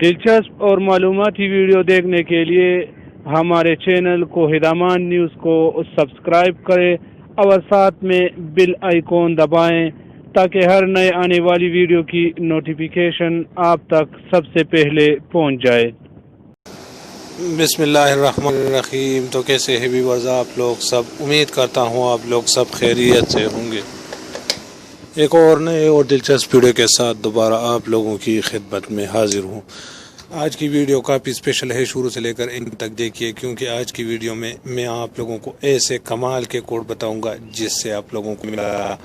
دلچسپ اور معلوماتی ویڈیو دیکھنے کے لیے ہمارے چینل کو ہدامان نیوز کو سبسکرائب کریں اور ساتھ میں بیل آئیکن دبائیں تاکہ ہر نئے آنے والی ویڈیو کی نوٹیفیکیشن آپ تک سب سے پہلے پہنچ جائے۔ بسم اللہ الرحمن الرحیم۔ تو کیسے ہیں ویورز آپ لوگ سب؟ امید کرتا ہوں آپ لوگ سب خیریت سے ہوں گے۔ ایک اور نئے اور دلچسپ ویڈیو کے ساتھ دوبارہ آپ لوگوں کی خدمت میں حاضر ہوں۔ آج کی ویڈیو کافی اسپیشل ہے، شروع سے لے کر ان تک دیکھیے، کیونکہ آج کی ویڈیو میں میں آپ لوگوں کو ایسے کمال کے کوڈ بتاؤں گا جس سے آپ لوگوں کو ملا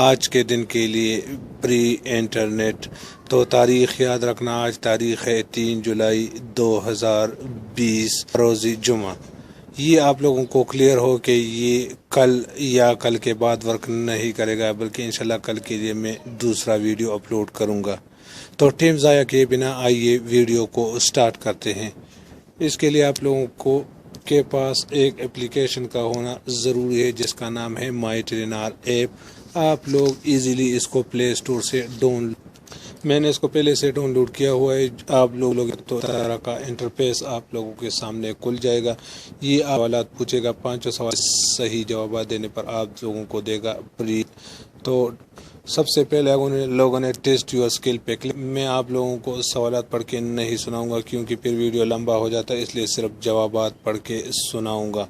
آج کے دن کے لیے پری انٹرنیٹ۔ تو تاریخ یاد رکھنا، آج تاریخ ہے 3 جولائی 2020 روز جمعہ۔ یہ آپ لوگوں کو کلیئر ہو کہ یہ کل یا کل کے بعد ورک نہیں کرے گا، بلکہ انشاءاللہ کل کے لیے میں دوسرا ویڈیو اپلوڈ کروں گا۔ تو ٹائم ضائع کیے بنا آئیے ویڈیو کو سٹارٹ کرتے ہیں۔ اس کے لیے آپ لوگوں کو کے پاس ایک اپلیکیشن کا ہونا ضروری ہے جس کا نام ہے مائی ٹیلینار ایپ۔ آپ لوگ ایزیلی اس کو پلے اسٹور سے میں نے اس کو پہلے سے ڈاؤن لوڈ کیا ہوا ہے۔ آپ لوگ تو طرح کا انٹرفیس آپ لوگوں کے سامنے کھل جائے گا۔ یہ سوالات پوچھے گا، 5 سوال صحیح جوابات دینے پر آپ لوگوں کو دے گا فری۔ تو سب سے پہلے لوگوں نے ٹیسٹ یور اسکل پہ کلک۔ میں آپ لوگوں کو سوالات پڑھ کے نہیں سناؤں گا کیونکہ پھر ویڈیو لمبا ہو جاتا ہے، اس لیے صرف جوابات پڑھ کے سناؤں گا۔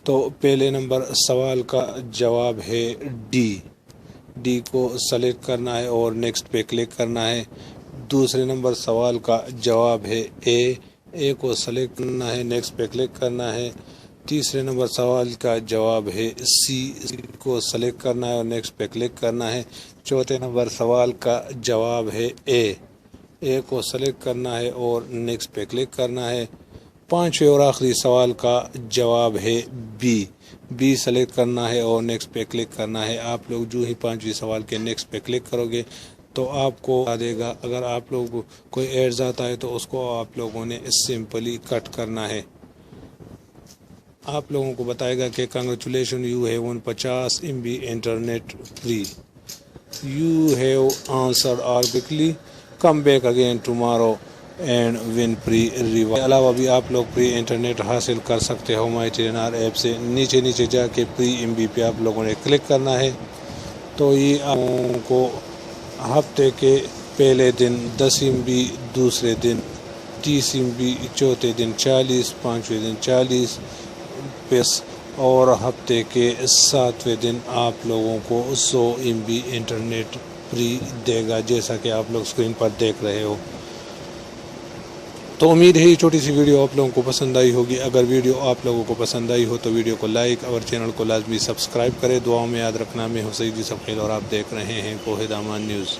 تو پہلے نمبر سوال کا جواب ہے ڈی کو سلیکٹ کرنا ہے اور نیکسٹ پہ کلک کرنا ہے۔ دوسرے نمبر سوال کا جواب ہے اے کو سلیکٹ کرنا ہے، نیکسٹ پہ کلک کرنا ہے۔ تیسرے نمبر سوال کا جواب ہے سی کو سلیکٹ کرنا ہے اور نیکسٹ پہ کلک کرنا ہے۔ چوتھے نمبر سوال کا جواب ہے اے کو سلیکٹ کرنا ہے اور نیکسٹ پہ کلک کرنا ہے۔ پانچویں اور آخری سوال کا جواب ہے بی سلیکٹ کرنا ہے اور نیکسٹ پہ کلک کرنا ہے۔ آپ لوگ جو ہی پانچویں سوال کے نیکسٹ پہ کلک کرو گے تو آپ کو بتا دے گا۔ اگر آپ لوگ کوئی ایڈز آتا ہے تو اس کو آپ لوگوں نے سمپلی کٹ کرنا ہے۔ آپ لوگوں کو بتائے گا کہ congratulation you have won 50 MB internet free, you have answered آربیکلی، come back again tomorrow and win free reward. اس کے علاوہ بھی آپ لوگ فری انٹرنیٹ حاصل کر سکتے ہو مائی ٹیلینار ایپ سے۔ نیچے جا کے فری MB پہ آپ لوگوں نے کلک کرنا ہے۔ تو یہ آپ لوگوں کو ہفتے کے پہلے دن 10 MB، دوسرے دن 30 MB، چوتھے دن 40، پانچویں دن 40 اور ہفتے کے 7ویں دن آپ لوگوں کو 100 MB انٹرنیٹ فری دے گا، جیسا کہ آپ لوگ اسکرین پر دیکھ رہے ہو۔ تو امید ہے یہ چھوٹی سی ویڈیو آپ لوگوں کو پسند آئی ہوگی۔ اگر ویڈیو آپ لوگوں کو پسند آئی ہو تو ویڈیو کو لائک اور چینل کو لازمی سبسکرائب کریں۔ دعاؤں میں یاد رکھنا، میں ہوں سعید یوسف خیل اور آپ دیکھ رہے ہیں کوہ دامان نیوز۔